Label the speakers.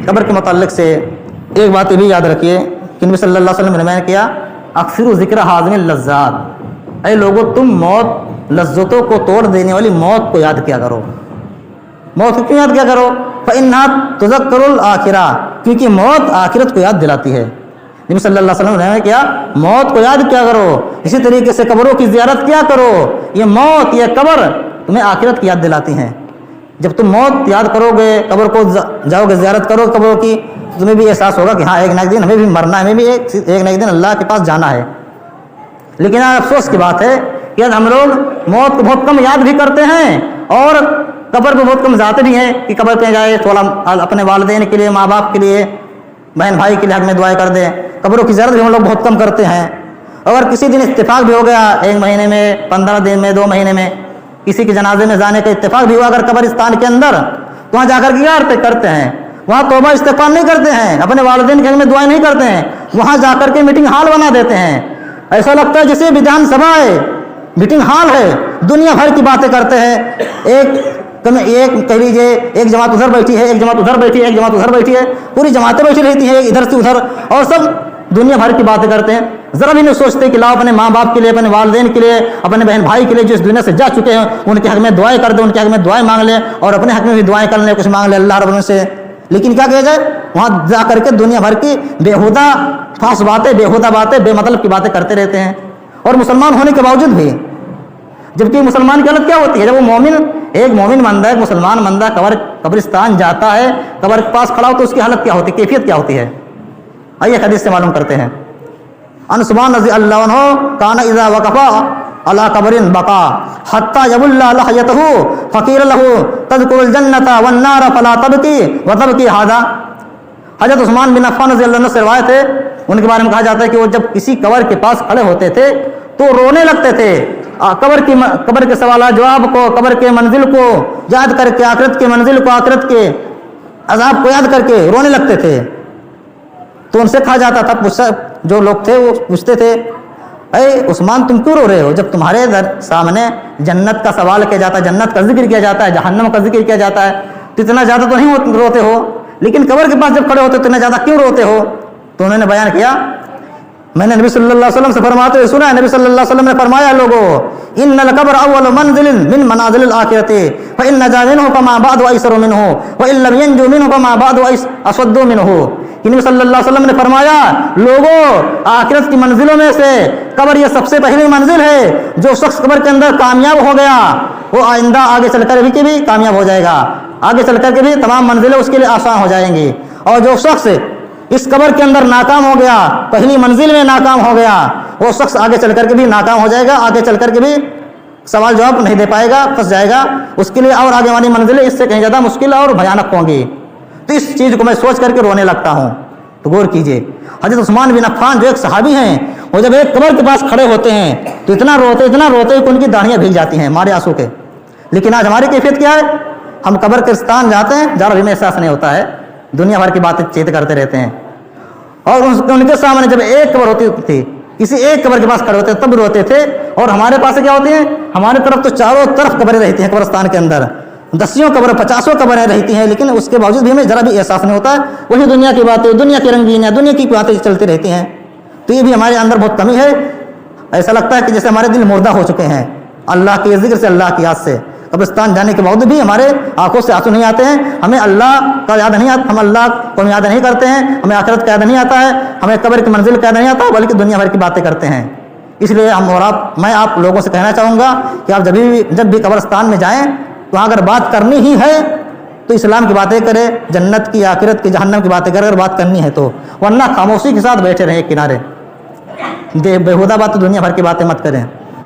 Speaker 1: قبر کے متعلق سے ایک بات یہ بھی یاد رکھیے کہ نبی صلی اللہ علیہ وسلم نے بیان کیا اکثر ذکر حازم اللذات، اے لوگوں تم موت لذتوں کو توڑ دینے والی موت کو یاد کیا کرو۔ موت کو کیوں یاد کیا کرو؟ فإنها تذکر الآخرہ، کیونکہ موت آخرت کو یاد دلاتی ہے۔ نبی صلی اللہ علیہ وسلم نے کیا موت کو یاد کیا کرو، اسی طریقے سے قبروں کی زیارت کیا کرو۔ یہ موت یہ قبر تمہیں آخرت کی یاد دلاتی ہیں۔ جب تم موت یاد کرو گے، قبر کو جاؤ گے زیارت کرو قبروں کی، تمہیں بھی احساس ہوگا کہ ہاں ایک نہ ایک دن ہمیں بھی مرنا ہے، ہمیں بھی ایک نہ ایک دن اللہ کے پاس جانا ہے۔ لیکن افسوس کی بات ہے کہ ہم لوگ موت کو بہت کم یاد بھی کرتے ہیں اور قبر پہ بہت کم جاتے بھی ہیں کہ قبر پہ جائے تھوڑا اپنے والدین کے لیے، ماں باپ کے لیے، بہن بھائی کے لیے حق میں دعائیں کر دیں۔ قبروں کی زیارت بھی ہم لوگ بہت کم کرتے ہیں۔ اگر کسی دن اتفاق بھی ہو گیا، 1 مہینے میں، 15 دن میں، 2 مہینے میں کسی کے جنازے میں جانے کا اتفاق بھی ہوا اگر قبرستان کے اندر، تو وہاں جا کر کے کیا کرتے ہیں؟ وہاں توبہ استغفار نہیں کرتے ہیں، اپنے والدین کے حق میں دعائیں نہیں کرتے ہیں، وہاں جا کر کے میٹنگ ہال بنا دیتے ہیں۔ ایسا لگتا ہے جسے ودھان سبھا ہے، میٹنگ ہال ہے، دنیا بھر کی باتیں کرتے ہیں۔ ایک کہہ لیجیے ایک جماعت ادھر بیٹھی ہے، ایک جماعت ادھر بیٹھی ہے، ایک جماعت ادھر بیٹھی ہے، پوری جماعتیں بیٹھی رہتی ہیں ادھر سے ادھر، اور سب دنیا بھر کی باتیں کرتے ہیں۔ ذرا بھی نہیں سوچتے کہ لاؤ اپنے ماں باپ کے لیے، اپنے والدین کے لیے، اپنے بہن بھائی کے لیے جو اس دنیا سے جا چکے ہیں ان کے حق میں دعائیں کر دیں، ان کے حق میں دعائیں مانگ لیں اور اپنے حق میں بھی دعائیں کر لیں، کچھ مانگ لیں اللہ رب العالمین سے۔ لیکن کیا کہا جائے، وہاں جا کر کے دنیا بھر کی بےہودہ فاس باتیں، بےہودہ باتیں، بے مطلب کی باتیں کرتے رہتے ہیں، اور مسلمان ہونے کے باوجود بھی۔ جبکہ مسلمان کی حالت کیا ہوتی ہے جب وہ ایک مومن بندہ، ایک مسلمان بندہ قبرستان جاتا ہے، قبر کے پاس کھڑا ہو تو اس کی حالت کیا ہوتی ہے، کیفیت کیا ہوتی ہے؟ آئیے حدیث سے معلوم کرتے ہیں۔ ان سبحان رضی اللہ عنہ کان اذا وقفا علی قبر بقا حتی یبل لحیتہ فقیل له تذکر الجنۃ والنار فلا تبکی وتبکی هذا۔ حضرت عثمان بن عفان رضی اللہ عنہ سے روایت ہے، ان کے بارے میں کہا جاتا ہے کہ وہ جب کسی قبر کے پاس کھڑے ہوتے تھے تو رونے لگتے تھے، قبر کے سوالات جواب کو، قبر کے منزل کو یاد کر کے، آخرت کے منزل کو، آخرت کے عذاب کو یاد کر کے رونے لگتے تھے۔ تو ان سے کہا جاتا تھا، جو لوگ تھے وہ پوچھتے تھے اے عثمان تم کیوں رو رہے ہو، جب تمہارے سامنے جنت کا سوال کیا جاتا ہے، جنت کا ذکر کیا جاتا ہے، جہنم کا ذکر کیا جاتا ہے، تو اتنا زیادہ تو نہیں روتے ہو، لیکن قبر کے پاس جب کھڑے ہوتے تو اتنا زیادہ کیوں روتے ہو؟ تو انہوں نے بیان کیا، میں نے نبی صلی اللہ علیہ وسلم سے فرماتے ہوئے سنا ہے، نبی صلی اللہ علیہ وسلم نے فرمایا لوگوں ان القبر اول منزل من منازل الاخرۃ فان نجا منه فما بعد ايسر منه وان لم ينجو منه فما بعد اسود منه۔ کہ نبی صلی اللہ علیہ وسلم نے فرمایا لوگوں آخرت کی منزلوں میں سے قبر یہ سب سے پہلی منزل ہے، جو شخص قبر کے اندر کامیاب ہو گیا وہ آئندہ آگے چل کر بھی کامیاب ہو جائے گا، آگے چل کر کے بھی تمام منزلیں اس کے لیے آسان ہو جائیں گی، اور جو شخص اس قبر کے اندر ناکام ہو گیا، پہلی منزل میں ناکام ہو گیا، وہ شخص آگے چل کر کے بھی ناکام ہو جائے گا، آگے چل کر کے بھی سوال جواب نہیں دے پائے گا، پھنس جائے گا، اس کے لیے اور آگے والی منزلیں اس سے کہیں زیادہ مشکل اور بھیانک ہوں گی۔ تو اس چیز کو میں سوچ کر کے رونے لگتا ہوں۔ تو غور کیجئے، حضرت عثمان بن عفان جو ایک صحابی ہیں، وہ جب ایک قبر کے پاس کھڑے ہوتے ہیں تو اتنا روتے کہ ان کی داڑھیاں بھیگ جاتی ہیں مارے آنسو کے۔ لیکن آج ہماری کیفیت کیا ہے؟ ہم قبر کے ستان جاتے ہیں، ذرا بھی احساس نہیں ہوتا ہے، دنیا بھر کی باتیں چیت کرتے رہتے ہیں، اور ان کے سامنے جب ایک قبر ہوتی تھی، کسی ایک قبر کے پاس کھڑے ہوتے تب روتے تھے، اور ہمارے پاس کیا ہوتی ہیں؟ ہمارے طرف تو چاروں طرف قبریں رہتی ہیں، قبرستان کے اندر 10 قبریں 50 قبریں رہتی ہیں، لیکن اس کے باوجود بھی ہمیں ذرا بھی احساس نہیں ہوتا ہے، وہی دنیا کی باتیں، دنیا کی رنگین ہے، دنیا کی باتیں چلتی رہتی ہیں۔ تو یہ بھی ہمارے اندر بہت کمی ہے، ایسا لگتا ہے کہ جیسے ہمارے دل مردہ ہو چکے ہیں اللہ کے ذکر سے، اللہ کی یاد سے۔ قبرستان جانے کے باوجود بھی ہمارے آنکھوں سے آنسو نہیں آتے ہیں، ہمیں اللہ کا یاد نہیں آتا، ہم اللہ کو یاد نہیں کرتے ہیں، ہمیں آخرت کا یاد نہیں آتا ہے، ہمیں قبر کی منزل کا یاد نہیں آتا، بلکہ دنیا بھر کی باتیں کرتے ہیں۔ اس لیے میں آپ لوگوں سے کہنا چاہوں گا کہ آپ جب بھی قبرستان میں جائیں تو اگر بات کرنی ہی ہے تو اسلام کی باتیں کریں، جنت کی، آخرت کی، جہنم کی باتیں کریں، اگر بات کرنی ہے تو، ورنہ خاموشی کے ساتھ بیٹھے رہیں کنارے، بےہودہ بات دنیا بھر کی باتیں مت کریں۔